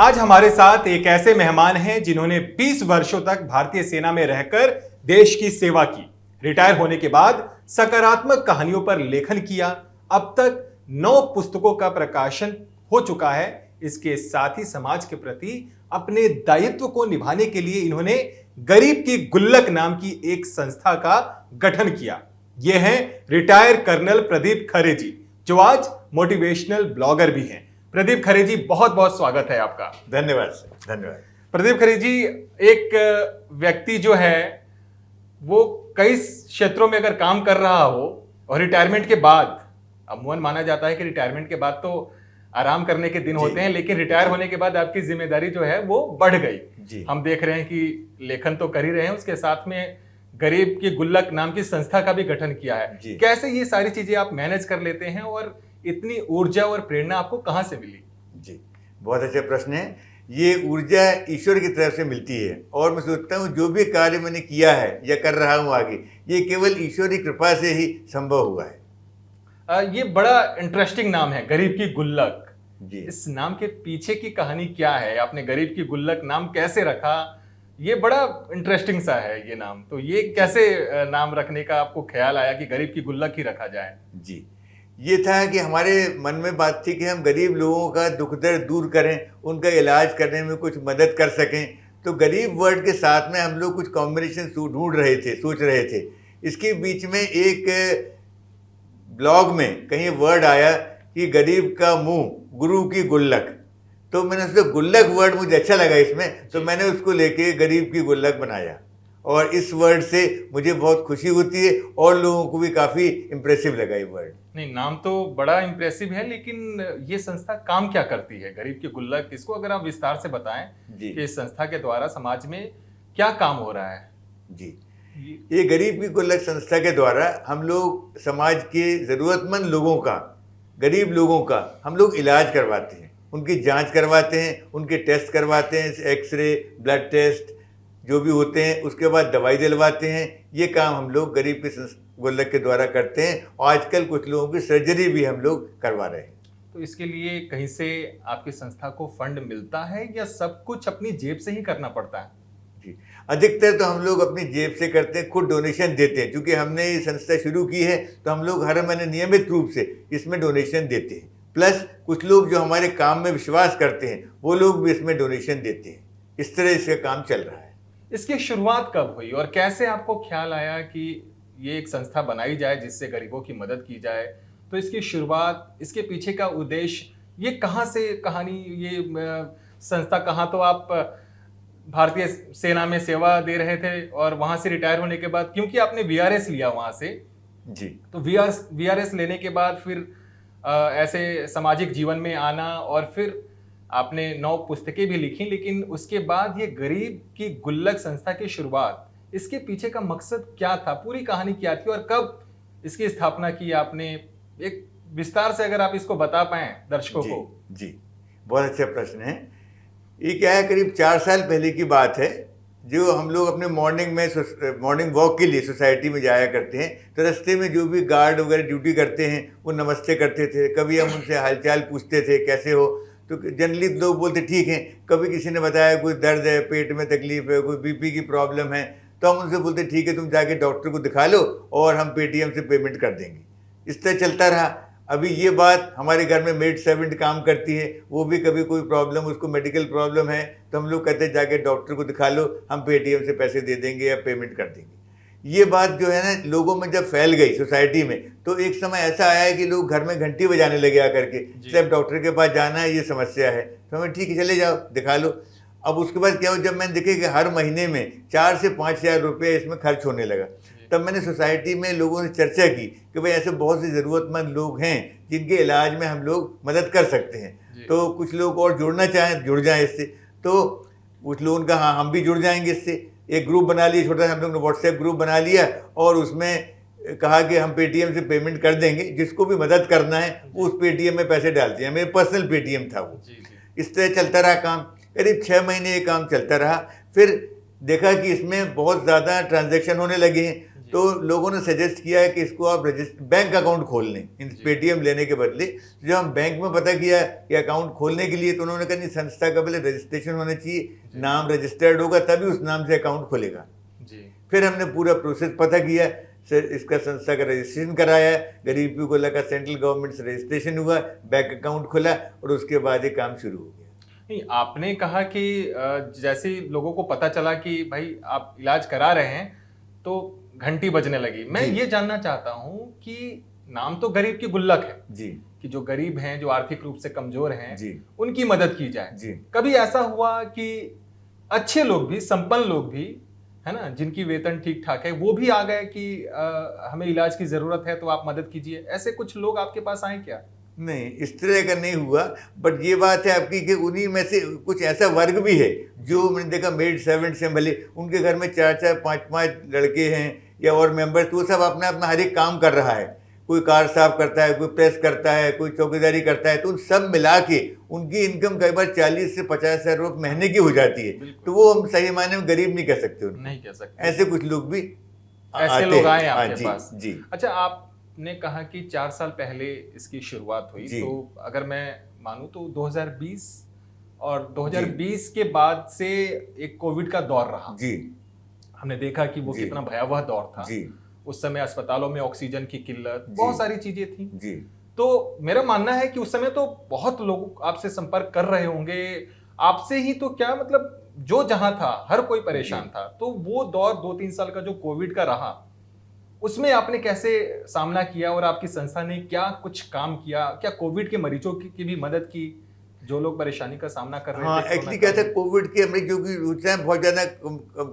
आज हमारे साथ एक ऐसे मेहमान हैं जिन्होंने 20 वर्षों तक भारतीय सेना में रहकर देश की सेवा की। रिटायर होने के बाद सकारात्मक कहानियों पर लेखन किया। अब तक 9 पुस्तकों का प्रकाशन हो चुका है। इसके साथ ही समाज के प्रति अपने दायित्व को निभाने के लिए इन्होंने गरीब की गुल्लक नाम की एक संस्था का गठन किया। ये हैं रिटायर कर्नल प्रदीप खरे जी, जो आज मोटिवेशनल ब्लॉगर भी हैं। प्रदीप खरे जी, बहुत बहुत स्वागत है आपका। धन्यवाद सर, धन्यवाद। प्रदीप खरे जी, एक व्यक्ति जो है वो कई क्षेत्रों में अगर काम कर रहा हो और रिटायरमेंट के बाद, अमूमन माना जाता है कि रिटायरमेंट के बाद तो आराम करने के दिन होते हैं, लेकिन रिटायर होने के बाद आपकी जिम्मेदारी जो है वो बढ़ गई। हम देख रहे हैं कि लेखन तो कर ही रहे हैं, उसके साथ में गरीब की गुल्लक नाम की संस्था का भी गठन किया है। कैसे ये सारी चीजें आप मैनेज कर लेते हैं और इतनी ऊर्जा और प्रेरणा आपको कहां से मिली? जी, बहुत अच्छा प्रश्न है। ये ऊर्जा ईश्वर की तरफ से मिलती है और मैं सोचता हूँ जो भी कार्य मैंने किया है या कर रहा हूँ आगे, ये केवल ईश्वर की कृपा से ही संभव हुआ है। ये बड़ा इंटरेस्टिंग नाम है, गरीब की गुल्लक जी। इस नाम के पीछे की कहानी क्या है? आपने गरीब की गुल्लक नाम कैसे रखा? ये बड़ा इंटरेस्टिंग सा है ये नाम। तो ये कैसे नाम रखने का आपको ख्याल आया कि गरीब की गुल्लक ही रखा जाए? जी, ये था कि हमारे मन में बात थी कि हम गरीब लोगों का दुख दर्द दूर करें, उनका इलाज करने में कुछ मदद कर सकें। तो गरीब वर्ड के साथ में हम लोग कुछ कॉम्बिनेशन ढूंढ रहे थे, सोच रहे थे। इसके बीच में एक ब्लॉग में कहीं वर्ड आया कि गरीब का मुंह गुरु की गुल्लक। तो मैंने उसको गुल्लक वर्ड मुझे अच्छा लगा इसमें, तो मैंने उसको लेके गरीब की गुल्लक बनाया और इस वर्ड से मुझे बहुत खुशी होती है और लोगों को भी काफ़ी इम्प्रेसिव लगा ये वर्ड। नहीं, नाम तो बड़ा इम्प्रेसिव है, लेकिन ये संस्था काम क्या करती है गरीब की गुल्लक? इसको अगर आप विस्तार से बताएं कि इस संस्था के द्वारा समाज में क्या काम हो रहा है। जी, ये गरीब की गुल्लक संस्था के द्वारा हम लोग समाज के ज़रूरतमंद लोगों का, गरीब लोगों का हम लोग इलाज करवाते हैं, उनकी जांच करवाते हैं, उनके टेस्ट करवाते हैं, एक्सरे, ब्लड टेस्ट जो भी होते हैं, उसके बाद दवाई दिलवाते हैं। ये काम हम लोग गरीब की गुल्लक के द्वारा करते हैं और आजकल कुछ लोगों की सर्जरी भी हम लोग करवा रहे हैं। तो इसके लिए कहीं से आपकी संस्था को फंड मिलता है या सब कुछ अपनी जेब से ही करना पड़ता है? जी, अधिकतर तो हम लोग अपनी जेब से करते हैं, खुद डोनेशन देते हैं। क्योंकि हमने ये संस्था शुरू की है तो हम लोग हर महीने नियमित रूप से इसमें डोनेशन देते हैं। प्लस कुछ लोग जो हमारे काम में विश्वास करते हैं वो लोग भी इसमें डोनेशन देते हैं। इस तरह इसका काम चल रहा है। इसकी शुरुआत कब हुई और कैसे आपको ख्याल आया कि ये एक संस्था बनाई जाए जिससे गरीबों की मदद की जाए? तो इसकी शुरुआत, इसके पीछे का उद्देश्य, ये कहाँ से कहानी, ये संस्था कहाँ, तो आप भारतीय सेना में सेवा दे रहे थे और वहाँ से रिटायर होने के बाद, क्योंकि आपने वीआरएस लिया वहाँ से, जी, तो वीआरएस लेने के बाद फिर ऐसे सामाजिक जीवन में आना और फिर आपने 9 पुस्तकें भी लिखी, लेकिन उसके बाद ये गरीब की गुल्लक संस्था की शुरुआत, इसके पीछे का मकसद क्या था? पूरी कहानी क्या थी और कब इसकी स्थापना की आपने? एक विस्तार से अगर आप इसको बता पाएं दर्शकों को। जी, बहुत अच्छा प्रश्न है। ये क्या है, करीब 4 साल पहले की बात है, जो हम लोग अपने मॉर्निंग वॉक के लिए सोसाइटी में जाया करते हैं। तो रास्ते में जो भी गार्ड वगैरह ड्यूटी करते हैं वो नमस्ते करते थे। कभी हम उनसे हालचाल पूछते थे, कैसे हो? तो जनरली लोग बोलते ठीक हैं। कभी किसी ने बताया कोई दर्द है, पेट में तकलीफ है, कोई बीपी की प्रॉब्लम है, तो हम उनसे बोलते ठीक है, तुम जाके डॉक्टर को दिखा लो और हम पेटीएम से पेमेंट कर देंगे। इस तरह चलता रहा। अभी ये बात हमारे घर में मेड सर्वेंट काम करती है, वो भी कभी कोई प्रॉब्लम, उसको मेडिकल प्रॉब्लम है तो हम लोग कहते हैं जाके डॉक्टर को दिखा लो, हम पेटीएम से पैसे दे देंगे या पेमेंट कर देंगे। ये बात जो है ना लोगों में जब फैल गई सोसाइटी में, तो एक समय ऐसा आया कि लोग घर में घंटी बजाने लगे आकर के, सिर्फ डॉक्टर के पास जाना है, ये समस्या है। तो हमें ठीक है, चले जाओ दिखा लो। अब उसके बाद क्या हो, जब मैंने देखे कि हर महीने में 4 से 5 हज़ार रुपये इसमें खर्च होने लगा, तब मैंने सोसाइटी में लोगों से चर्चा की कि भाई ऐसे बहुत से ज़रूरतमंद लोग हैं जिनके इलाज में हम लोग मदद कर सकते हैं। तो कुछ लोग और जुड़ना चाहें, जुड़ जाएं इससे। तो कुछ लोगों का हाँ, हम भी जुड़ जाएंगे इससे। एक ग्रुप बना लिया, छोटा सा हम लोग ने व्हाट्सएप ग्रुप बना लिया और उसमें कहा कि हम पेटीएम से पेमेंट कर देंगे, जिसको भी मदद करना है वो उस पेटीएम में पैसे डालते हैं। मेरे पर्सनल पेटीएम था वो। इस तरह चलता रहा काम। करीब 6 महीने ये काम चलता रहा। फिर देखा कि इसमें बहुत ज़्यादा ट्रांजैक्शन होने लगे हैं, तो लोगों ने सजेस्ट किया है कि इसको आप बैंक अकाउंट खोल लें इन पेटीएम लेने के बदले। जब हम बैंक में पता किया कि अकाउंट खोलने के लिए, तो उन्होंने कहा नहीं, संस्था का पहले रजिस्ट्रेशन होना चाहिए, नाम रजिस्टर्ड होगा तभी उस नाम से अकाउंट खुलेगा। फिर हमने पूरा प्रोसेस पता किया, सर इसका संस्था का रजिस्ट्रेशन कराया, गरीब गोल्ला का सेंट्रल गवर्नमेंट से रजिस्ट्रेशन हुआ, बैंक अकाउंट खुला और उसके बाद ये काम शुरू हो गया। नहीं, आपने कहा कि जैसे लोगों को पता चला कि भाई आप इलाज करा रहे हैं तो घंटी बजने लगी। मैं ये जानना चाहता हूं कि नाम तो गरीब की गुल्लक है जी, कि जो गरीब हैं, जो आर्थिक रूप से कमजोर हैं जी, उनकी मदद की जाए जी। कभी ऐसा हुआ कि अच्छे लोग भी, संपन्न लोग भी, है ना, जिनकी वेतन ठीक ठाक है, वो भी आ गए कि हमें इलाज की जरूरत है तो आप मदद कीजिए? ऐसे कुछ लोग आपके पास आए क्या? नहीं, इस तरह का नहीं हुआ, बट ये बात है आपकी कि उन्हीं में से कुछ ऐसा वर्ग भी है जो मैंने देखा, मेड सर्वेंट्स हैं भले, उनके घर में 4-4, 5-5 लड़के हैं या और मेंबर, तो वो सब अपना अपना हर एक काम कर रहा है। कोई कार साफ करता है, कोई प्रेस करता है, कोई चौकीदारी करता है, तो उन सब मिला के उनकी इनकम कई बार 40 से 50 हज़ार रुपये महीने की हो जाती है। तो वो हम सही मायने में गरीब नहीं कह सकते, नहीं कह सकते। ऐसे कुछ लोग भी ऐसे लोग आए आपके पास। जी। अच्छा, आपने कहा कि 4 साल पहले इसकी शुरुआत हुई, तो अगर मैं मानूं तो 2020 और 2020 के बाद से एक कोविड का दौर रहा जी। हमने देखा कि वो कितना भयावह दौर था जी। उस समय अस्पतालों में ऑक्सीजन की किल्लत, बहुत सारी चीजें थी जी। तो मेरा मानना है कि उस समय तो बहुत लोग आपसे संपर्क कर रहे होंगे, आपसे ही तो क्या, मतलब जो जहां था हर कोई परेशान था। तो वो दौर 2-3 साल का जो कोविड का रहा, उसमें आपने कैसे सामना किया और आपकी संस्था ने क्या कुछ काम किया? क्या कोविड के मरीजों की भी मदद की जो लोग परेशानी का सामना कर रहे थे? हाँ, एक्चुअली क्या था, कोविड के हमें जो कि उस टाइम बहुत ज़्यादा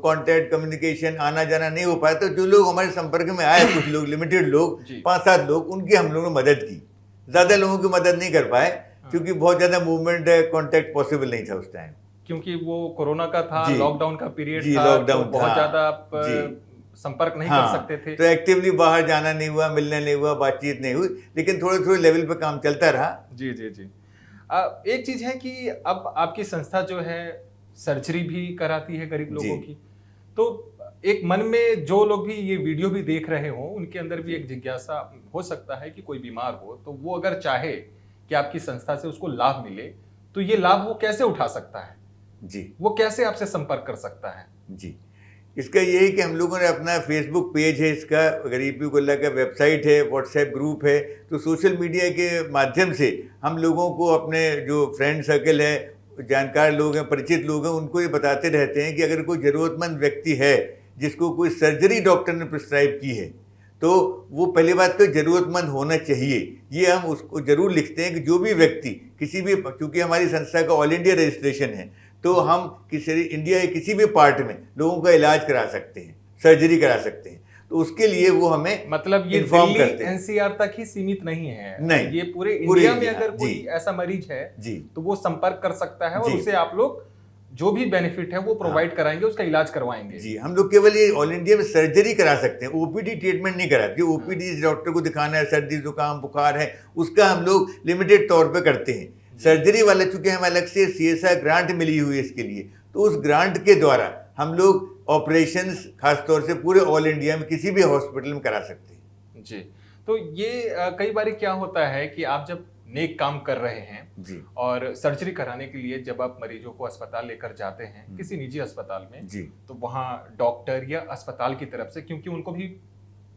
कांटेक्ट, कम्युनिकेशन, आना जाना नहीं हो पाया, तो जो लोग हमारे संपर्क में आए, कुछ लोग, लिमिटेड लोग, 5-7 लोग, उनकी हम लोगों ने मदद की। ज़्यादा लोगों की मदद नहीं कर पाए क्योंकि बहुत ज़्यादा मूवमेंट, कांटेक्ट पॉसिबल नहीं था उस टाइम, क्योंकि वो कोरोना का था, लॉकडाउन का पीरियड था, लॉकडाउन तो बहुत ज़्यादा आप संपर्क नहीं कर सकते थे, तो एक्टिवली बाहर जाना नहीं हुआ, मिलने नहीं हुआ, बातचीत नहीं हुई, लेकिन थोड़े थोड़े लेवल पे काम चलता रहा। जी जी जी। एक चीज है कि अब आपकी संस्था जो है सर्जरी भी कराती है गरीब लोगों की, तो एक मन में जो लोग भी ये वीडियो भी देख रहे हो, उनके अंदर भी एक जिज्ञासा हो सकता है कि कोई बीमार हो तो वो अगर चाहे कि आपकी संस्था से उसको लाभ मिले, तो ये लाभ वो कैसे उठा सकता है? जी, वो कैसे आपसे संपर्क कर सकता है? जी, इसका ये है कि हम लोगों ने अपना फेसबुक पेज है, इसका गरीब गोल्ला का वेबसाइट है, व्हाट्सएप ग्रुप है, तो सोशल मीडिया के माध्यम से हम लोगों को, अपने जो फ्रेंड सर्कल है, जानकार लोग हैं, परिचित लोग हैं, उनको ये बताते रहते हैं कि अगर कोई ज़रूरतमंद व्यक्ति है जिसको कोई सर्जरी डॉक्टर ने प्रिस्क्राइब की है, तो वो पहली बात तो ज़रूरतमंद होना चाहिए। ये हम उसको ज़रूर लिखते हैं कि जो भी व्यक्ति किसी भी, क्योंकि हमारी संस्था का ऑल इंडिया रजिस्ट्रेशन है, तो हम किसी इंडिया के किसी भी पार्ट में लोगों का इलाज करा सकते हैं, सर्जरी करा सकते हैं, तो उसके लिए वो हमें, मतलब ये दिल्ली एनसीआर तक ही सीमित नहीं है, नहीं, ये पूरे इंडिया में अगर कोई ऐसा मरीज है जी, तो वो संपर्क कर सकता है और उसे आप लोग जो भी बेनिफिट है वो प्रोवाइड कराएंगे, उसका इलाज करवाएंगे। जी, हम लोग केवल ये ऑल इंडिया में सर्जरी करा सकते हैं, ओपीडी ट्रीटमेंट नहीं कराते। जो ओपीडी डॉक्टर को दिखाना है, सर्दी जुकाम बुखार है, उसका हम लोग लिमिटेड तौर पे करते हैं। सर्जरी वाला चूंकि हमें अलग से CSR ग्रांट मिली हुई है इसके लिए, तो उस ग्रांट के द्वारा हम लोग ऑपरेशंस खासतौर से पूरे ऑल इंडिया में किसी भी हॉस्पिटल में करा सकते हैं। जी, तो ये कई बार क्या होता है कि आप जब नेक काम कर रहे हैं जी, और सर्जरी कराने के लिए जब आप मरीजों को अस्पताल लेकर जाते हैं, किसी निजी अस्पताल में जी, तो वहाँ डॉक्टर या अस्पताल की तरफ से, क्योंकि उनको भी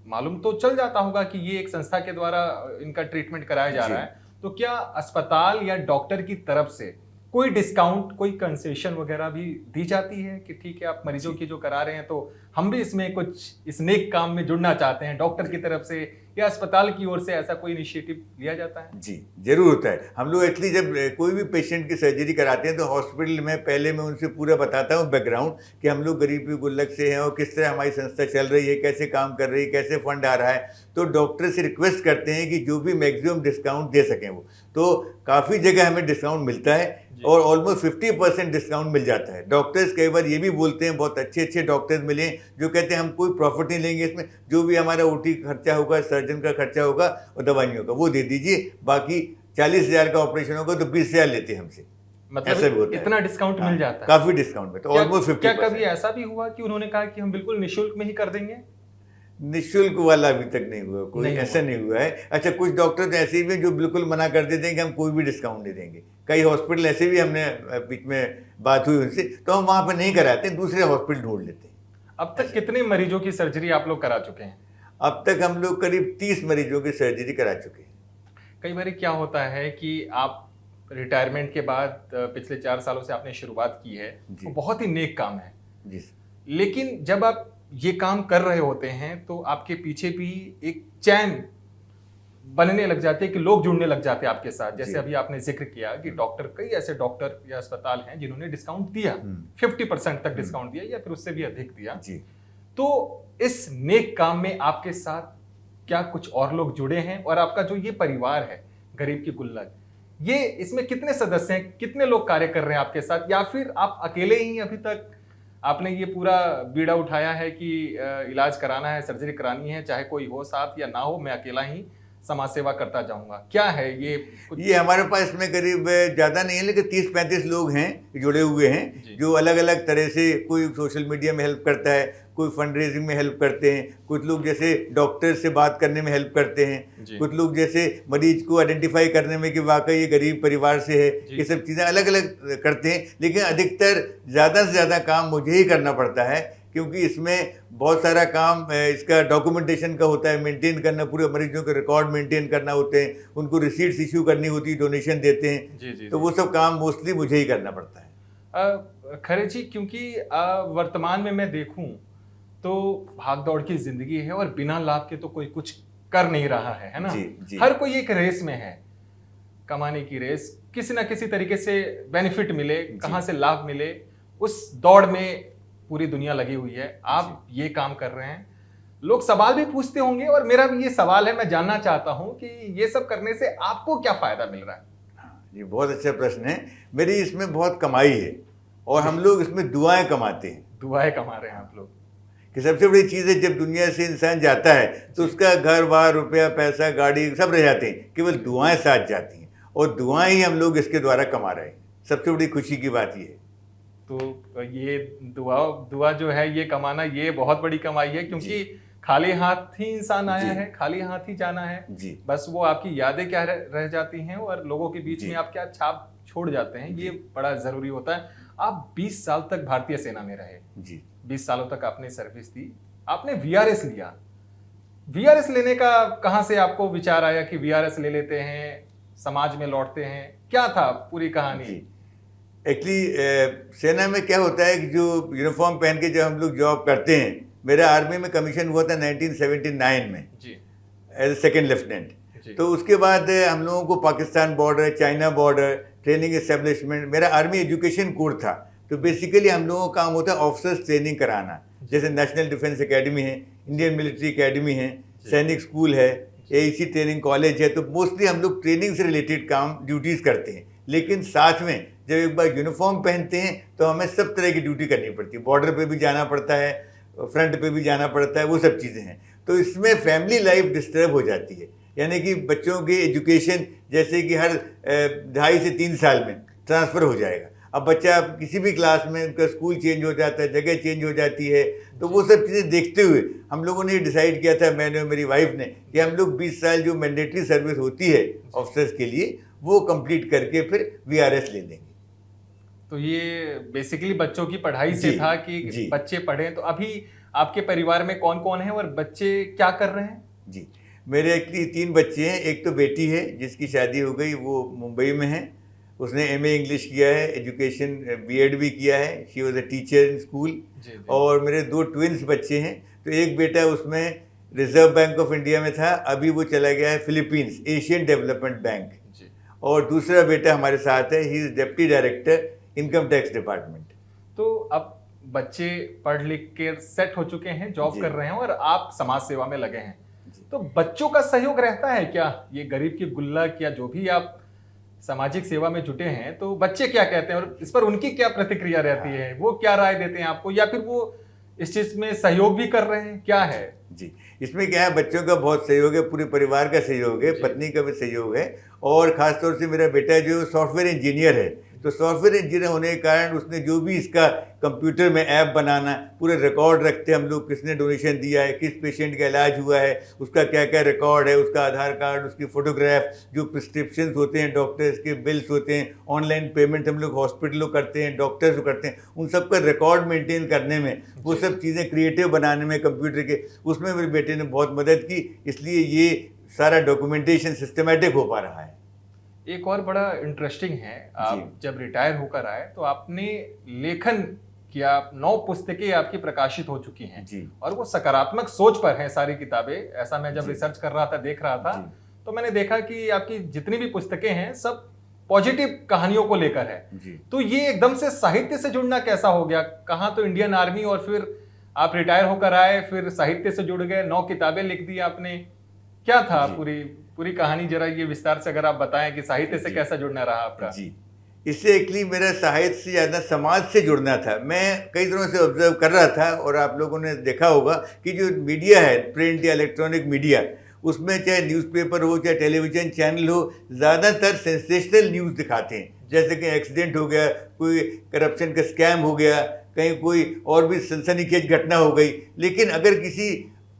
मालूम तो चल जाता होगा कि ये एक संस्था के द्वारा इनका ट्रीटमेंट कराया जा रहा है, तो क्या अस्पताल या डॉक्टर की तरफ से कोई डिस्काउंट, कोई कंसेशन वगैरह भी दी जाती है कि ठीक है आप मरीजों की जो करा रहे हैं तो हम भी इसमें कुछ इस नेक काम में जुड़ना चाहते हैं, डॉक्टर की तरफ से या अस्पताल की ओर से ऐसा कोई इनिशिएटिव लिया जाता है? जी, जरूर होता है। हम लोग एक्चुअली जब कोई भी पेशेंट की सर्जरी कराते हैं तो हॉस्पिटल में पहले मैं उनसे पूरा बताता हूँ बैकग्राउंड कि हम लोग गरीब गुल्लक से हैं और किस तरह हमारी संस्था चल रही है, कैसे काम कर रही है, कैसे फंड आ रहा है। तो डॉक्टर से रिक्वेस्ट करते हैं कि जो भी मैक्सिमम डिस्काउंट दे सकें वो, तो काफ़ी जगह हमें डिस्काउंट मिलता है और ऑलमोस्ट 50% डिस्काउंट मिल जाता है। डॉक्टर्स कई बार ये भी बोलते हैं, बहुत अच्छे अच्छे डॉक्टर्स मिले जो कहते हैं हम कोई प्रॉफिट नहीं लेंगे इसमें, जो भी हमारा OT खर्चा होगा, सर्जन का खर्चा होगा और दवाइयों का वो दे दीजिए, बाकी 40,000 का ऑपरेशन होगा तो 20,000 लेते हैं हमसे। मतलब ऐसा भी होता इतना डिस्काउंट मिल जाता है? काफ़ी डिस्काउंट में, तो ऑलमोस्ट 50%। क्या कभी ऐसा भी हुआ कि उन्होंने कहा कि हम बिल्कुल निःशुल्क में ही कर देंगे? निःशुल्क वाला अभी तक नहीं हुआ, कोई नहीं ऐसा हुआ। नहीं हुआ है। अच्छा, कुछ डॉक्टर तो ऐसे भी हैं जो बिल्कुल मना कर देते हैं कि हम कोई भी डिस्काउंट नहीं देंगे। कई हॉस्पिटल ऐसे भी, हमने बीच में बात हुई उनसे, तो हम वहाँ पर नहीं कराते, दूसरे हॉस्पिटल ढूंढ लेते हैं। अब तक कितने मरीजों की सर्जरी आप लोग करा चुके हैं? अब तक हम लोग करीब 30 मरीजों की सर्जरी करा चुके हैं। कई बार क्या होता है कि आप रिटायरमेंट के बाद पिछले 4 सालों से आपने शुरुआत की है, जी। वो बहुत ही नेक काम है, जी सर। लेकिन जब आप ये काम कर रहे होते हैं तो आपके पीछे भी एक चैन बनने लग जाती है कि लोग जुड़ने लग जाते हैं आपके साथ। जैसे जी। अभी आपने जिक्र किया कि डॉक्टर, कई ऐसे डॉक्टर या अस्पताल हैं जिन्होंने डिस्काउंट दिया, 50% तक डिस्काउंट दिया या फिर उससे भी अधिक दिया। जी। तो इस नेक काम में आपके साथ क्या कुछ और लोग जुड़े हैं? और आपका जो ये परिवार है गरीब की गुल्लक, ये इसमें कितने सदस्य हैं, कितने लोग कार्य कर रहे हैं आपके साथ, या फिर आप अकेले ही अभी तक आपने ये पूरा बीड़ा उठाया है कि इलाज कराना है, सर्जरी करानी है, चाहे कोई हो साथ या ना हो, मैं अकेला ही समाज सेवा करता जाऊंगा? क्या है ये कुछ? ये हमारे पास इसमें करीब ज़्यादा नहीं है, लेकिन 30-35 लोग हैं जुड़े हुए जी। हैं, जो अलग अलग तरह से, कोई सोशल मीडिया में हेल्प करता है, कोई फंड रेजिंग में हेल्प करते हैं, कुछ लोग जैसे डॉक्टर से बात करने में हेल्प करते हैं, जी। कुछ लोग जैसे मरीज को आइडेंटिफाई करने में कि वाकई ये गरीब परिवार से है, जी। ये सब चीज़ें अलग अलग करते हैं। लेकिन अधिकतर ज़्यादा से ज़्यादा काम मुझे ही करना पड़ता है, क्योंकि इसमें बहुत सारा काम इसका डॉक्यूमेंटेशन का होता है, मेंटेन करना, पूरे मरीजों के रिकॉर्ड मेंटेन करना होते हैं, उनको रिसीट्स इशू करनी होती है, डोनेशन देते हैं। जी जी तो जी। वो सब काम मोस्टली मुझे ही करना पड़ता है। खरे जी, क्योंकि वर्तमान में मैं देखूं तो भाग दौड़ की जिंदगी है और बिना लाभ के तो कोई कुछ कर नहीं रहा है ना? जी, जी। हर कोई एक रेस में है, कमाने की रेस, किसी ना किसी तरीके से बेनिफिट मिले, कहां से लाभ मिले, उस दौड़ में पूरी दुनिया लगी हुई है। आप ये काम कर रहे हैं, लोग सवाल भी पूछते होंगे और मेरा भी ये सवाल है, मैं जानना चाहता हूं कि ये सब करने से आपको क्या फायदा मिल रहा है? ये बहुत अच्छा प्रश्न है। मेरी इसमें बहुत कमाई है और हम लोग इसमें दुआएं कमाते हैं। दुआएं कमा रहे हैं आप लोग? कि सबसे बड़ी चीज़ है, जब दुनिया से इंसान जाता है तो उसका घर बार, रुपया, पैसा, गाड़ी सब रह जाते हैं, केवल दुआएं साथ जाती हैं, और दुआएं ही हम लोग इसके द्वारा कमा रहे हैं। सबसे बड़ी खुशी की बात ये है। तो ये दुआ जो है, ये कमाना, ये बहुत बड़ी कमाई है, क्योंकि खाली हाथ ही इंसान आया जी। है, खाली हाथ ही जाना है। जी। बस वो आपकी यादें क्या रह जाती हैं और लोगों के बीच जी। में आप क्या छाप छोड़ जाते हैं, ये बड़ा जरूरी होता है। आप 20 साल तक भारतीय सेना में रहे, जी। 20 सालों तक आपने सर्विस दी, आपने वीआरएस लिया। वीआरएस लेने का कहां से आपको विचार आया कि वीआरएस ले लेते हैं, समाज में लौटते हैं? क्या था पूरी कहानी? एक्चुअली सेना में क्या होता है कि जो यूनिफॉर्म पहन के जब हम लोग जॉब करते हैं, मेरा आर्मी में कमीशन हुआ था 1979 में जी एज ए सेकेंड लेफ्टिनेंट। जी। तो उसके बाद हम लोगों को Pakistan border, China border, training establishment, मेरा आर्मी एजुकेशन कोर था। तो बेसिकली हम लोगों का काम होता है ऑफिसर्स ट्रेनिंग कराना, जैसे नेशनल डिफेंस एकेडमी है, इंडियन मिलिट्री एकेडमी है, सैनिक स्कूल है, एईसी ट्रेनिंग कॉलेज है। तो मोस्टली हम लोग ट्रेनिंग से रिलेटेड काम, ड्यूटीज़ करते हैं। लेकिन साथ में जब एक बार यूनिफॉर्म पहनते हैं तो हमें सब तरह की ड्यूटी करनी पड़ती है। बॉर्डर पे भी जाना पड़ता है, फ्रंट पे भी जाना पड़ता है, वो सब चीज़ें हैं। तो इसमें फैमिली लाइफ डिस्टर्ब हो जाती है, यानी कि बच्चों की एजुकेशन जैसे कि हर 2.5 से 3 साल में ट्रांसफ़र हो जाएगा। अब बच्चा किसी भी क्लास में, उनका स्कूल चेंज हो जाता है, जगह चेंज हो जाती है। तो वो सब चीज़ें देखते हुए हम लोगों ने डिसाइड किया था, मैंने और मेरी वाइफ ने, कि हम लोग 20 साल जो मैंडेटरी सर्विस होती है ऑफिसर्स के लिए, वो कंप्लीट करके फिर वीआरएस ले लेंगे। तो ये बेसिकली बच्चों की पढ़ाई से जी, था कि जी। बच्चे पढ़ें। तो अभी आपके परिवार में कौन कौन है और बच्चे क्या कर रहे हैं? जी, मेरे एक्चुअली 3 बच्चे हैं। एक तो बेटी है जिसकी शादी हो गई, वो मुंबई में है, उसने एमए इंग्लिश किया है, एजुकेशन बीएड भी किया है, she was a teacher in school. जी। और मेरे 2 ट्विन्स बच्चे हैं। तो एक बेटा उसमें रिजर्व बैंक ऑफ इंडिया में था, अभी वो चला गया है फिलीपींस, एशियन डेवलपमेंट बैंक। जी। और दूसरा बेटा हमारे साथ है, he is deputy director income tax department. तो अब बच्चे पढ़ लिख के सेट हो चुके हैं, जॉब जी। कर रहे हैं और आप समाज सेवा में लगे हैं। तो बच्चों का सहयोग रहता है क्या? ये गरीब की गुल्लक या जो भी आप सामाजिक सेवा में जुटे हैं, तो बच्चे क्या कहते हैं और इस पर उनकी क्या प्रतिक्रिया रहती है? वो क्या राय देते हैं आपको, या फिर वो इस चीज में सहयोग भी कर रहे हैं? क्या है? जी, इसमें क्या है, बच्चों का बहुत सहयोग है, पूरे परिवार का सहयोग है, जी। पत्नी का भी सहयोग है, और ख़ासतौर से मेरा बेटा जो सॉफ्टवेयर इंजीनियर है, तो सॉफ्टवेयर इंजीनियर होने के कारण उसने जो भी इसका कंप्यूटर में ऐप बनाना, पूरे रिकॉर्ड रखते हैं हम लोग, किसने डोनेशन दिया है, किस पेशेंट का इलाज हुआ है, उसका क्या क्या रिकॉर्ड है, उसका आधार कार्ड, उसकी फ़ोटोग्राफ, जो प्रिस्क्रिप्शन होते हैं, डॉक्टर्स के बिल्स होते हैं, ऑनलाइन पेमेंट हम लोग हॉस्पिटलों करते हैं, डॉक्टर्स को करते हैं, उन सब का रिकॉर्ड मेंटेन करने में, वो सब चीज़ें क्रिएटिव बनाने में कंप्यूटर के, उसमें मेरे बेटे ने बहुत मदद की। इसलिए ये सारा डॉक्यूमेंटेशन सिस्टमेटिक हो पा रहा है। एक और बड़ा इंटरेस्टिंग है, आप जब रिटायर होकर आए तो आपने लेखन किया, 9 पुस्तकें आपकी प्रकाशित हो चुकी हैं जी। और वो सकारात्मक सोच पर हैं सारी किताबें। ऐसा मैं जब रिसर्च कर रहा था, देख रहा था, तो मैंने देखा कि आपकी जितनी भी पुस्तकें हैं सब पॉजिटिव कहानियों को लेकर है। तो ये एकदम से साहित्य से जुड़ना कैसा हो गया? कहाँ तो इंडियन आर्मी और फिर आप रिटायर होकर आए, फिर साहित्य से जुड़ गए, 9 किताबें लिख दी आपने। क्या था पूरी कहानी? जरा ये विस्तार से अगर आप बताएं कि साहित्य से कैसा जुड़ना रहा आपका। जी, इससे एक्चुअली मेरा साहित्य से ज़्यादा समाज से जुड़ना था। मैं कई दिनों से ऑब्जर्व कर रहा था और आप लोगों ने देखा होगा कि जो मीडिया है, प्रिंट या इलेक्ट्रॉनिक मीडिया, उसमें चाहे न्यूज़पेपर हो चाहे टेलीविज़न चैनल हो, ज़्यादातर सेंसेशनल न्यूज़ दिखाते हैं। जैसे कि एक्सीडेंट हो गया, कोई करप्शन का स्कैम हो गया, कहीं कोई और भी सनसनीखेज घटना हो गई। लेकिन अगर किसी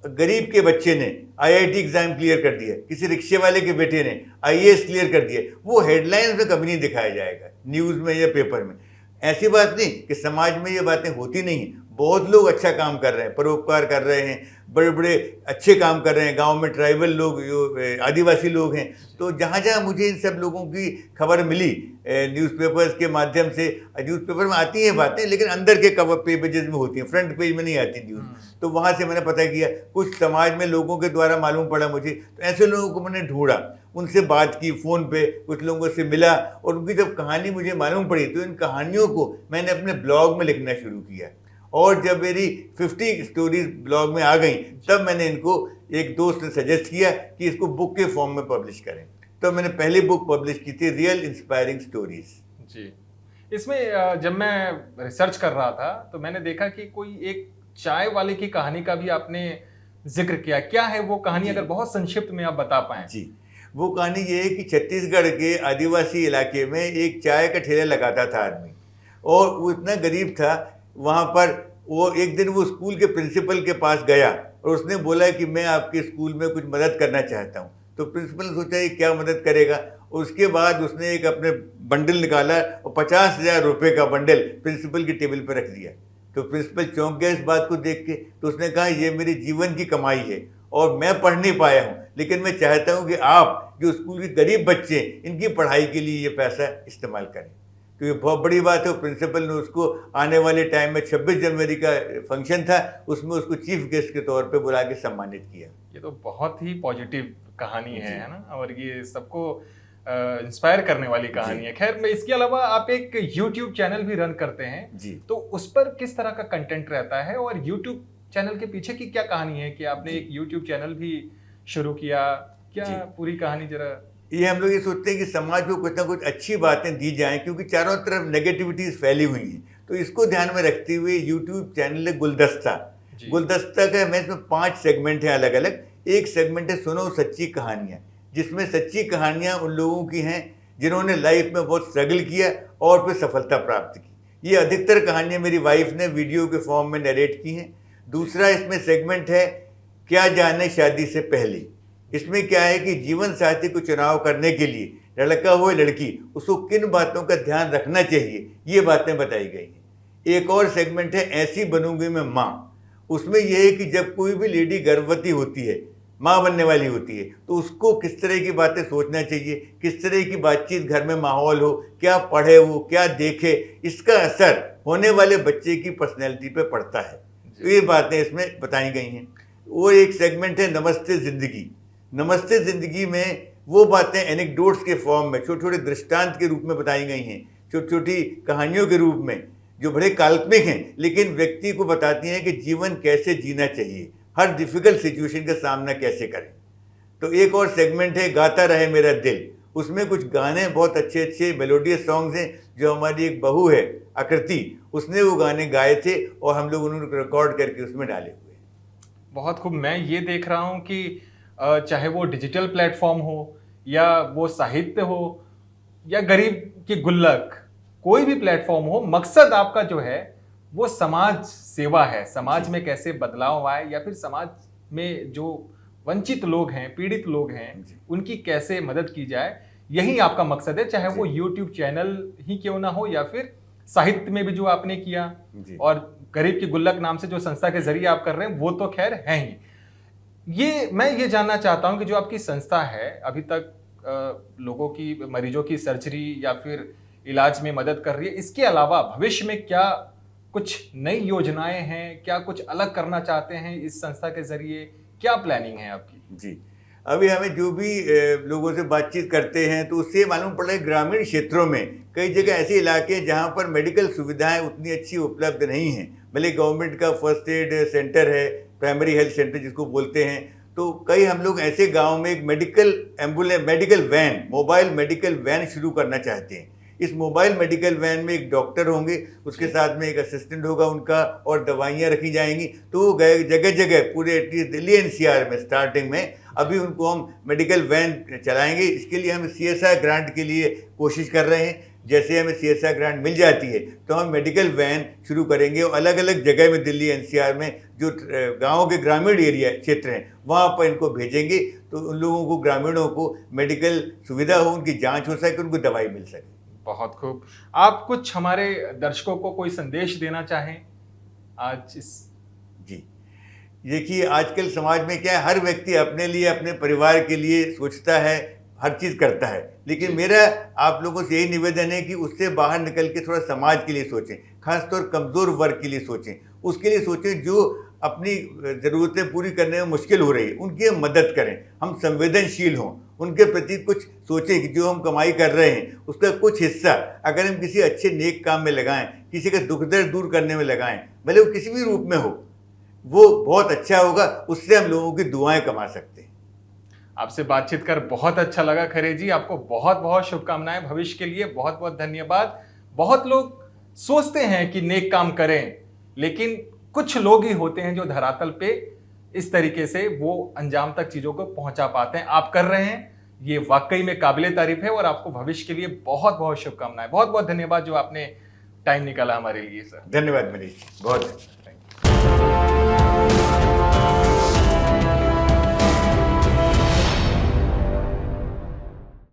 गरीब के बच्चे ने आईआईटी एग्जाम क्लियर कर दिया, किसी रिक्शे वाले के बेटे ने आईएएस क्लियर कर दिया, वो हेडलाइंस में कभी नहीं दिखाया जाएगा न्यूज़ में या पेपर में। ऐसी बात नहीं कि समाज में ये बातें होती नहीं हैं। बहुत लोग अच्छा काम कर रहे हैं, परोपकार कर रहे हैं, बड़े बड़े अच्छे काम कर रहे हैं। गांव में ट्राइबल लोग, जो आदिवासी लोग हैं, तो जहाँ जहाँ मुझे इन सब लोगों की खबर मिली न्यूज़पेपर्स के माध्यम से, न्यूज़पेपर में आती हैं बातें लेकिन अंदर के कवर पेजेस में होती हैं, फ्रंट पेज में नहीं आती न्यूज़। तो वहाँ से मैंने पता किया, कुछ समाज में लोगों के द्वारा मालूम पड़ा मुझे, तो ऐसे लोगों को मैंने ढूंढा, उनसे बात की, फ़ोन पे कुछ लोगों से मिला और उनकी जब कहानी मुझे मालूम पड़ी तो इन कहानियों को मैंने अपने ब्लॉग में लिखना शुरू किया। और जब मेरी 50 स्टोरीज ब्लॉग में आ गई, तब मैंने इनको, एक दोस्त ने सजेस्ट किया कि इसको बुक के फॉर्म में पब्लिश करें। तो मैंने पहली बुक पब्लिश की थी, रियल इंस्पायरिंग स्टोरीज। जी, इसमें जब मैं रिसर्च कर रहा था तो मैंने देखा कि कोई एक चाय वाले की कहानी का भी आपने जिक्र किया। क्या है वो कहानी, अगर बहुत संक्षिप्त में आप बता पाएं? जी, वो कहानी ये है कि छत्तीसगढ़ के आदिवासी इलाके में एक चाय का ठेला लगाता था आदमी, और वो इतना गरीब था। वहाँ पर वो एक दिन वो स्कूल के प्रिंसिपल के पास गया और उसने बोला कि मैं आपके स्कूल में कुछ मदद करना चाहता हूँ। तो प्रिंसिपल ने सोचा ये क्या मदद करेगा। उसके बाद उसने एक अपने बंडल निकाला और 50,000 रुपये का बंडल प्रिंसिपल की टेबल पर रख दिया। तो प्रिंसिपल चौंक गया इस बात को देख के। तो उसने कहा ये मेरे जीवन की कमाई है और मैं पढ़ नहीं पाया हूँ, लेकिन मैं चाहता हूँ कि आप जो स्कूल के गरीब बच्चे हैं, इनकी पढ़ाई के लिए ये पैसा इस्तेमाल करें। तो ये बहुत बड़ी बात है। प्रिंसिपल ने उसको आने वाले टाइम में 26 जनवरी का फंक्शन था, उसमें उसको चीफ गेस्ट के तौर पे बुला के सम्मानित किया। ये तो बहुत ही पॉजिटिव कहानी है ना, और ये सबको इंस्पायर करने वाली कहानी है। खैर, मैं इसके अलावा आप एक YouTube चैनल भी रन करते हैं जी, तो उस पर किस तरह का कंटेंट रहता है और YouTube चैनल के पीछे की क्या कहानी है कि आपने एक YouTube चैनल भी शुरू किया? क्या पूरी कहानी जरा। ये हम लोग ये सोचते हैं कि समाज को कुछ ना कुछ अच्छी बातें दी जाएं, क्योंकि चारों तरफ नेगेटिविटीज फैली हुई हैं। तो इसको ध्यान में रखते हुए यूट्यूब चैनल है गुलदस्ता। गुलदस्ता का मैं इसमें 5 सेगमेंट है अलग अलग। एक सेगमेंट है सुनो सच्ची कहानियाँ, जिसमें सच्ची कहानियाँ उन लोगों की हैं जिन्होंने लाइफ में बहुत स्ट्रगल किया और फिर सफलता प्राप्त की। ये अधिकतर कहानियाँ मेरी वाइफ ने वीडियो के फॉर्म में नरेट की हैं। दूसरा इसमें सेगमेंट है क्या जाने शादी से पहले। इसमें क्या है कि जीवन साथी को चुनाव करने के लिए लड़का हो या लड़की, उसको किन बातों का ध्यान रखना चाहिए, ये बातें बताई गई हैं। एक और सेगमेंट है ऐसी बनूंगी मैं माँ। उसमें यह है कि जब कोई भी लेडी गर्भवती होती है, माँ बनने वाली होती है, तो उसको किस तरह की बातें सोचना चाहिए, किस तरह की बातचीत घर में माहौल हो, क्या पढ़े वो, क्या देखे, इसका असर होने वाले बच्चे की पर्सनैलिटी पे पड़ता है। तो ये बातें इसमें बताई गई हैं। वो एक सेगमेंट है नमस्ते ज़िंदगी। नमस्ते ज़िंदगी में वो बातें एनेक्डोट्स के फॉर्म में, छोटे छोटे दृष्टांत के रूप में बताई गई हैं, छोटी छोटी कहानियों के रूप में, जो बड़े काल्पनिक हैं लेकिन व्यक्ति को बताती हैं कि जीवन कैसे जीना चाहिए, हर डिफ़िकल्ट सिचुएशन का सामना कैसे करें। तो एक और सेगमेंट है गाता रहे मेरा दिल। उसमें कुछ गाने बहुत अच्छे अच्छे मेलोडियस सॉन्ग्स हैं, जो हमारी एक बहू है आकृति, उसने वो गाने गाए थे और हम लोग उन्होंने रिकॉर्ड करके उसमें डाले हुए। बहुत खूब। मैं ये देख रहा हूँ कि चाहे वो डिजिटल प्लेटफॉर्म हो या वो साहित्य हो या गरीब की गुल्लक, कोई भी प्लेटफॉर्म हो, मकसद आपका जो है वो समाज सेवा है, समाज में कैसे बदलाव आए या फिर समाज में जो वंचित लोग हैं, पीड़ित लोग हैं, उनकी कैसे मदद की जाए, यही आपका मकसद है। चाहे वो यूट्यूब चैनल ही क्यों ना हो या फिर साहित्य में भी जो आपने किया, और गरीब की गुल्लक नाम से जो संस्था के जरिए आप कर रहे हैं वो तो खैर है ही। मैं ये जानना चाहता हूं कि जो आपकी संस्था है अभी तक लोगों की, मरीजों की सर्जरी या फिर इलाज में मदद कर रही है, इसके अलावा भविष्य में क्या कुछ नई योजनाएं हैं, क्या कुछ अलग करना चाहते हैं इस संस्था के जरिए, क्या प्लानिंग है आपकी? जी, अभी हमें जो भी लोगों से बातचीत करते हैं तो उससे मालूम पड़ा है ग्रामीण क्षेत्रों में कई जगह ऐसे इलाके हैं जहाँ पर मेडिकल सुविधाएं उतनी अच्छी उपलब्ध नहीं हैं। भले गवर्नमेंट का फर्स्ट एड सेंटर है, प्राइमरी हेल्थ सेंटर जिसको बोलते हैं, तो कई हम लोग ऐसे गाँव में एक medical van, mobile medical van शुरू करना चाहते हैं। इस मोबाइल मेडिकल वैन में एक डॉक्टर होंगे, उसके साथ में एक असिस्टेंट होगा उनका, और दवाइयाँ रखी जाएंगी। तो वो जगह जगह पूरे एटलीस्ट दिल्ली एनसीआर में स्टार्टिंग में अभी उनको हम मेडिकल वैन चलाएंगे। इसके लिए हम CSR ग्रांट के लिए कोशिश कर रहे हैं। जैसे हमें CSR ग्रांट मिल जाती है तो हम मेडिकल वैन शुरू करेंगे और अलग अलग जगह में दिल्ली एनसीआर में जो गाँव के ग्रामीण एरिया क्षेत्र हैं वहाँ पर इनको भेजेंगे, तो उन लोगों को, ग्रामीणों को मेडिकल सुविधा हो, उनकी जाँच हो सके, उनको दवाई मिल सके। बहुत खूब। आप कुछ हमारे दर्शकों को कोई संदेश देना चाहें आज इस? जी, देखिए आजकल समाज में क्या है, हर व्यक्ति अपने लिए, अपने परिवार के लिए सोचता है, हर चीज़ करता है, लेकिन मेरा आप लोगों से यही निवेदन है कि उससे बाहर निकल के थोड़ा समाज के लिए सोचें, खासतौर कमज़ोर वर्ग के लिए सोचें, उसके लिए सोचें जो अपनी ज़रूरतें पूरी करने में मुश्किल हो रही है, उनकी हम मदद करें। हम संवेदनशील हों, उनके प्रति कुछ सोचें कि जो हम कमाई कर रहे हैं उसका कुछ हिस्सा अगर हम किसी अच्छे नेक काम में लगाएं, किसी का दुख दर्द दूर करने में लगाएं, भले वो किसी भी रूप में हो, वो बहुत अच्छा होगा। उससे हम लोगों की दुआएं कमा सकते हैं। आपसे बातचीत कर बहुत अच्छा लगा खरे जी। आपको बहुत बहुत शुभकामनाएं भविष्य के लिए। बहुत बहुत धन्यवाद। बहुत लोग सोचते हैं कि नेक काम करें, लेकिन कुछ लोग ही होते हैं जो धरातल पे इस तरीके से वो अंजाम तक चीजों को पहुंचा पाते हैं। आप कर रहे हैं, ये वाकई में काबिले तारीफ है, और आपको भविष्य के लिए बहुत बहुत शुभकामनाएं। बहुत बहुत धन्यवाद जो आपने टाइम निकाला हमारे लिए सर। धन्यवाद मनीष, बहुत।